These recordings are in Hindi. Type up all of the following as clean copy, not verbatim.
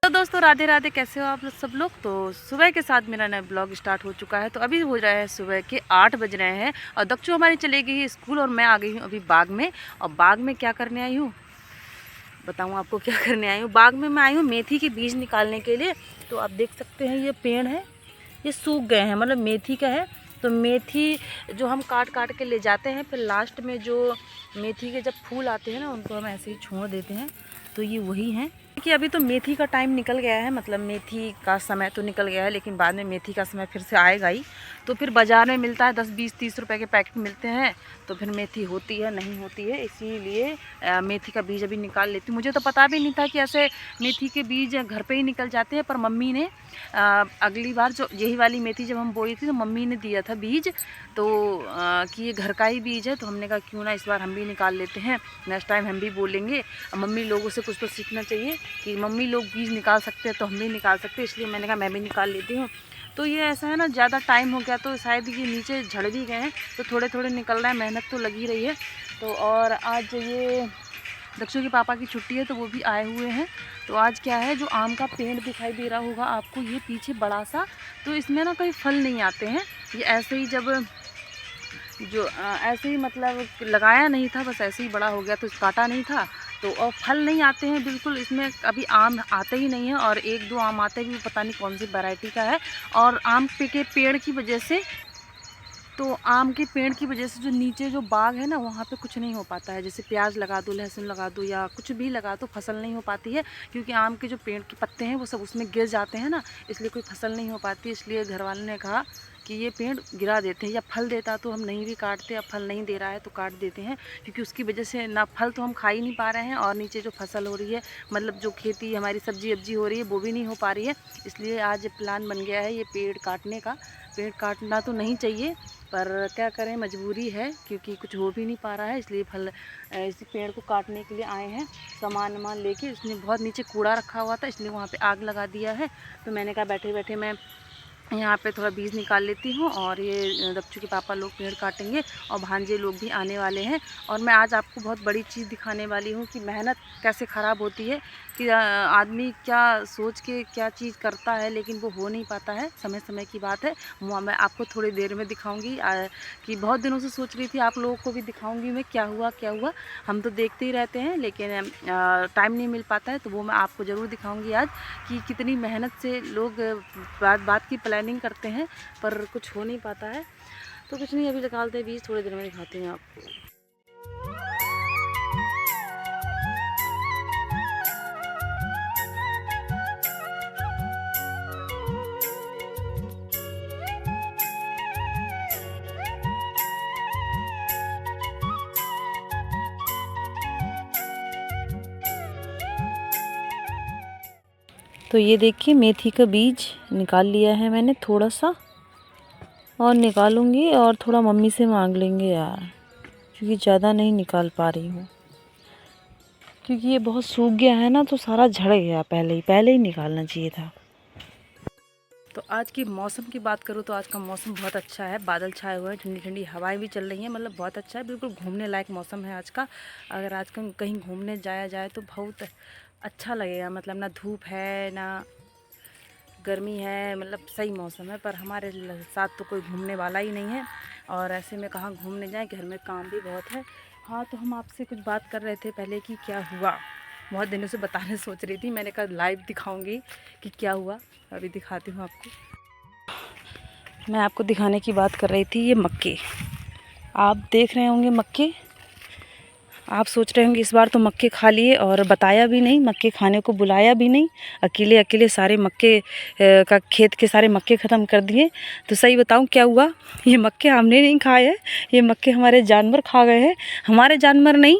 तो दोस्तों राधे राधे, कैसे हो आप सब लोग। तो सुबह के साथ मेरा नया ब्लॉग स्टार्ट हो चुका है। तो अभी हो रहा है सुबह के 8 बज रहे हैं और दक्षु हमारी चली गई है स्कूल और मैं आ गई हूँ अभी बाग में। और बाग में क्या करने आई हूँ बताऊँ आपको क्या करने आई हूँ। बाग में मैं आई हूँ मेथी के बीज निकालने के लिए। तो आप देख सकते हैं ये पेड़ है, ये सूख गए हैं, मतलब मेथी का है। तो मेथी जो हम काट काट के ले जाते हैं, फिर लास्ट में जो मेथी के जब फूल आते हैं ना, उनको हम ऐसे ही छोड़ देते हैं। तो ये वही हैं कि अभी तो मेथी का टाइम निकल गया है, मतलब मेथी का समय तो निकल गया है, लेकिन बाद में मेथी का समय फिर से आएगा ही। तो फिर बाज़ार में मिलता है 10 20 30 रुपए के पैकेट मिलते हैं। तो फिर मेथी होती है नहीं होती है, इसीलिए मेथी का बीज अभी निकाल लेती हूँ। मुझे तो पता भी नहीं था कि ऐसे मेथी के बीज घर पे ही निकल जाते हैं, पर मम्मी ने अगली बार जो यही वाली मेथी जब हम बोई थी तो मम्मी ने दिया था बीज। तो कि ये घर का ही बीज है, तो हमने कहा क्यों ना इस बार हम भी निकाल लेते हैं, नेक्स्ट टाइम हम भी बोलेंगे। मम्मी लोगों से कुछ तो सीखना चाहिए कि मम्मी लोग बीज निकाल सकते हैं तो हम भी निकाल सकते हैं, इसलिए मैंने कहा मैं भी निकाल लेती हूँ। तो ये ऐसा है ना, ज़्यादा टाइम हो गया तो शायद ये नीचे झड़ भी गए हैं, तो थोड़े थोड़े निकल रहा है, मेहनत तो लगी रही है। तो और आज ये दक्षु के पापा की छुट्टी है तो वो भी आए हुए हैं। तो आज क्या है, जो आम का पेड़ दिखाई दे रहा होगा आपको ये पीछे बड़ा सा, तो इसमें ना कोई फल नहीं आते हैं। ये ऐसे ही जब जो ऐसे ही मतलब लगाया नहीं था, बस ऐसे ही बड़ा हो गया, तो काटा नहीं था। तो और फल नहीं आते हैं बिल्कुल, इसमें अभी आम आते ही नहीं है, और एक दो आम आते भी पता नहीं कौन सी वैरायटी का है। और आम के पेड़ की वजह से, तो आम के पेड़ की वजह से जो नीचे जो बाग है ना, वहाँ पे कुछ नहीं हो पाता है। जैसे प्याज लगा दो, लहसुन लगा दो या कुछ भी लगा दो, फसल नहीं हो पाती है, क्योंकि आम के जो पेड़ के पत्ते हैं वो सब उसमें गिर जाते हैं ना, इसलिए कोई फसल नहीं हो पाती। इसलिए घर वालों ने कहा कि ये पेड़ गिरा देते हैं, या फल देता तो हम नहीं भी काटते, अब फल नहीं दे रहा है तो काट देते हैं, क्योंकि उसकी वजह से ना फल तो हम खा ही नहीं पा रहे हैं, और नीचे जो फसल हो रही है, मतलब जो खेती हमारी सब्जी अब्जी हो रही है वो भी नहीं हो पा रही है। इसलिए आज प्लान बन गया है ये पेड़ काटने का। पेड़ काटना तो नहीं चाहिए, पर क्या करें, मजबूरी है, क्योंकि कुछ हो भी नहीं पा रहा है। इसलिए इस पेड़ को काटने के लिए आए हैं, सामान वामान लेके। इसने बहुत नीचे कूड़ा रखा हुआ था, इसलिए वहाँ पे आग लगा दिया है। तो मैंने कहा बैठे बैठे मैं यहाँ पे थोड़ा बीज निकाल लेती हूँ, और ये दक्षु के पापा लोग पेड़ काटेंगे और भांजे लोग भी आने वाले हैं। और मैं आज आपको बहुत बड़ी चीज़ दिखाने वाली हूँ कि मेहनत कैसे ख़राब होती है, कि आदमी क्या सोच के क्या चीज़ करता है, लेकिन वो हो नहीं पाता है। समय समय की बात है, वो मैं आपको थोड़ी देर में दिखाऊँगी। कि बहुत दिनों से सोच रही थी आप लोगों को भी दिखाऊँगी मैं, क्या हुआ क्या हुआ। हम तो देखते ही रहते हैं, लेकिन टाइम नहीं मिल पाता है, तो वो मैं आपको ज़रूर दिखाऊँगी आज, कि कितनी मेहनत से लोग बात की प्लानिंग करते हैं, पर कुछ हो नहीं पाता है। तो कुछ नहीं, अभी निकालते हैं बीज, थोड़ी देर में दिखाती हूँ आपको। तो ये देखिए मेथी का बीज निकाल लिया है मैंने थोड़ा सा, और निकालूंगी और थोड़ा मम्मी से मांग लेंगे यार, क्योंकि ज़्यादा नहीं निकाल पा रही हूँ, क्योंकि ये बहुत सूख गया है ना, तो सारा झड़ गया। पहले ही निकालना चाहिए था। तो आज की मौसम की बात करूँ तो आज का मौसम बहुत अच्छा है, बादल छाए हुए हैं, ठंडी ठंडी हवाएं भी चल रही हैं, मतलब बहुत अच्छा है, बिल्कुल घूमने लायक मौसम है आज का। अगर आज कहीं घूमने जाया जाए तो बहुत अच्छा लगेगा, मतलब ना धूप है ना गर्मी है, मतलब सही मौसम है। पर हमारे साथ तो कोई घूमने वाला ही नहीं है, और ऐसे में कहाँ घूमने जाएं, घर में काम भी बहुत है। हाँ, तो हम आपसे कुछ बात कर रहे थे पहले कि क्या हुआ, बहुत दिनों से बताने सोच रही थी, मैंने कहा लाइव दिखाऊंगी कि क्या हुआ। अभी दिखाती हूँ आपको। मैं आपको दिखाने की बात कर रही थी, ये मक्के आप देख रहे होंगे। मक्के आप सोच रहे होंगे इस बार तो मक्के खा लिए और बताया भी नहीं, मक्के खाने को बुलाया भी नहीं, अकेले अकेले सारे मक्के का खेत के सारे मक्के ख़त्म कर दिए। तो सही बताऊं क्या हुआ, ये मक्के हमने नहीं खाए हैं, ये मक्के हमारे जानवर खा गए हैं। हमारे जानवर नहीं,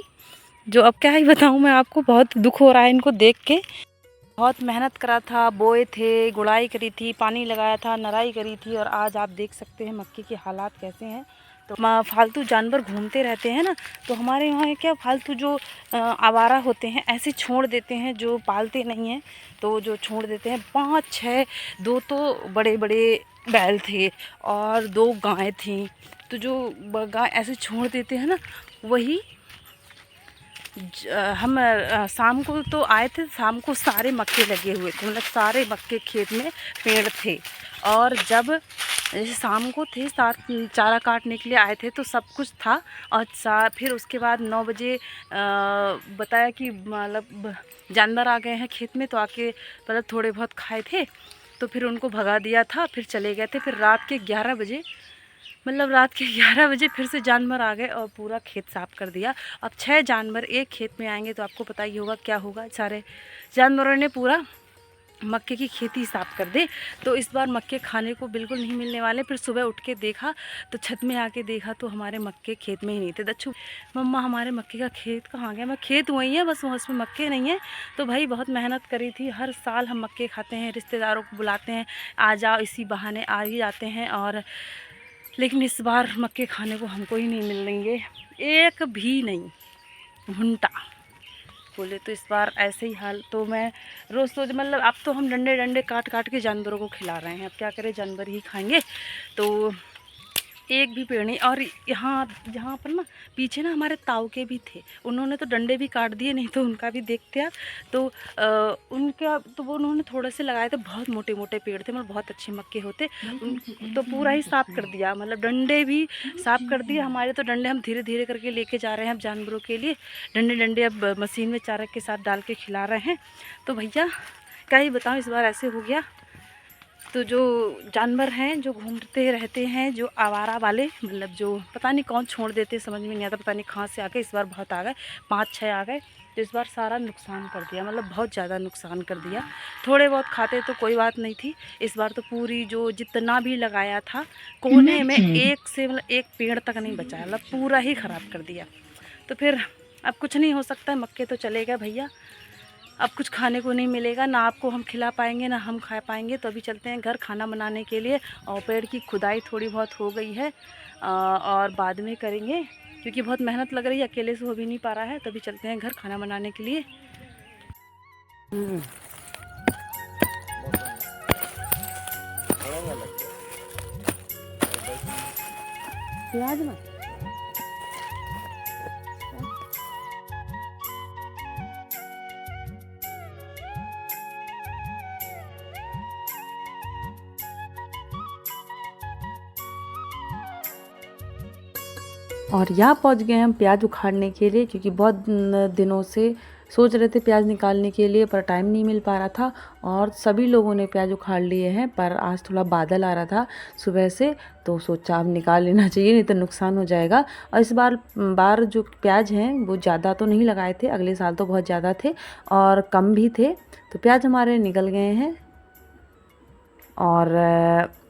जो अब क्या ही बताऊं मैं आपको, बहुत दुख हो रहा है इनको देख के। बहुत मेहनत करा था, बोए थे, गुड़ाई करी थी, पानी लगाया था, नराई करी थी, और आज आप देख सकते हैं मक्के के हालात कैसे हैं। तो फालतू जानवर घूमते रहते हैं ना, तो हमारे यहाँ क्या फालतू जो आवारा होते हैं ऐसे छोड़ देते हैं, जो पालते नहीं हैं, तो जो छोड़ देते हैं। 5-6, 2 तो बड़े बड़े बैल थे और 2 गायें थीं, तो जो गाय ऐसे छोड़ देते हैं ना, हम शाम को तो आए थे, शाम को सारे मक्के लगे हुए थे, मतलब सारे मक्के खेत में पेड़ थे। और जब जैसे शाम को थे, साथ चारा काटने के लिए आए थे तो सब कुछ था। और फिर उसके बाद 9 बजे बताया कि मतलब जानवर आ गए हैं खेत में, तो आके मतलब थोड़े बहुत खाए थे तो फिर उनको भगा दिया था, फिर चले गए थे। फिर रात के 11 बजे, मतलब रात के 11 बजे फिर से जानवर आ गए और पूरा खेत साफ़ कर दिया। अब 6 जानवर एक खेत में आएंगे तो आपको पता ही होगा क्या होगा। सारे जानवरों ने पूरा मक्के की खेती साफ़ कर दे। तो इस बार मक्के खाने को बिल्कुल नहीं मिलने वाले। फिर सुबह उठ के देखा तो छत में आके देखा तो हमारे मक्के खेत में ही नहीं थे। दच्छू, मम्मा हमारे मक्के का खेत कहाँ गया? मैं खेत वही है, बस वहाँ उसमें मक्के नहीं है। तो भाई बहुत मेहनत करी थी, हर साल हम मक्के खाते हैं, रिश्तेदारों को बुलाते हैं, आ जाओ, इसी बहाने आ ही जाते हैं। और लेकिन इस बार मक्के खाने को हमको ही नहीं मिलेंगे, एक भी नहीं, भुंटा बोले। तो इस बार ऐसे ही हाल। तो मैं रोज़ मतलब अब तो हम डंडे डंडे काट काट के जानवरों को खिला रहे हैं। अब क्या करें, जानवर ही खाएंगे। तो एक भी पेड़ नहीं। और यहाँ पर ना पीछे ना हमारे ताऊ के भी थे, उन्होंने तो डंडे भी काट दिए, नहीं तो उनका भी देखते आप। तो उनका तो वो उन्होंने थोड़े से लगाए थे, बहुत मोटे मोटे पेड़ थे, मतलब बहुत अच्छे मक्के होते। तो पूरा ही साफ़ कर दिया, मतलब डंडे भी साफ़ कर दिए हमारे। तो डंडे हम धीरे धीरे करके लेके जा रहे हैं अब जानवरों के लिए। डंडे डंडे अब मशीन में चारा के साथ डाल के खिला रहे हैं। तो भैया क्या ही बताऊँ, इस बार ऐसे हो गया। तो जो जानवर हैं जो घूमते रहते हैं, जो आवारा वाले, मतलब जो पता नहीं कौन छोड़ देते, समझ में नहीं आता, पता नहीं कहाँ से आ गए। इस बार बहुत आ गए, 5-6 आ गए। तो इस बार सारा नुकसान कर दिया, मतलब बहुत ज़्यादा नुकसान कर दिया। थोड़े बहुत खाते तो कोई बात नहीं थी, इस बार तो पूरी जो जितना भी लगाया था कोने में एक से मतलब एक पेड़ तक नहीं बचा, मतलब पूरा ही ख़राब कर दिया। तो फिर अब कुछ नहीं हो सकता है, मक्के तो चले गए भैया। अब कुछ खाने को नहीं मिलेगा, ना आपको हम खिला पाएंगे ना हम खा पाएंगे। तो अभी चलते हैं घर खाना बनाने के लिए। और पेड़ की खुदाई थोड़ी बहुत हो गई है, और बाद में करेंगे क्योंकि बहुत मेहनत लग रही है, अकेले से हो भी नहीं पा रहा है। तो अभी चलते हैं घर खाना बनाने के लिए। प्याज ना और यहाँ पहुँच गए हम प्याज उखाड़ने के लिए, क्योंकि बहुत दिनों से सोच रहे थे प्याज निकालने के लिए, पर टाइम नहीं मिल पा रहा था। और सभी लोगों ने प्याज उखाड़ लिए हैं, पर आज थोड़ा बादल आ रहा था सुबह से, तो सोचा अब निकाल लेना चाहिए, नहीं तो नुकसान हो जाएगा। और इस बार जो प्याज हैं वो ज़्यादा तो नहीं लगाए थे, अगले साल तो बहुत ज़्यादा थे और कम भी थे। तो प्याज हमारे निकल गए हैं।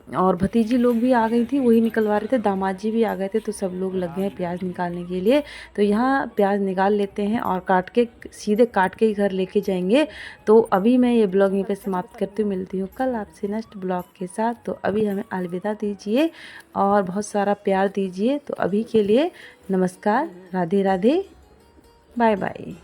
और भतीजी लोग भी आ गई थी, वही निकलवा रहे थे, दामाद जी भी आ गए थे, तो सब लोग लग गए हैं प्याज निकालने के लिए। तो यहाँ प्याज निकाल लेते हैं और सीधे काट के ही घर लेके जाएंगे। तो अभी मैं ये ब्लॉग यहीं पे समाप्त करती हूँ, मिलती हूँ कल आपसे नेक्स्ट ब्लॉग के साथ। तो अभी हमें अलविदा दीजिए और बहुत सारा प्यार दीजिए। तो अभी के लिए नमस्कार, राधे राधे, बाय बाय।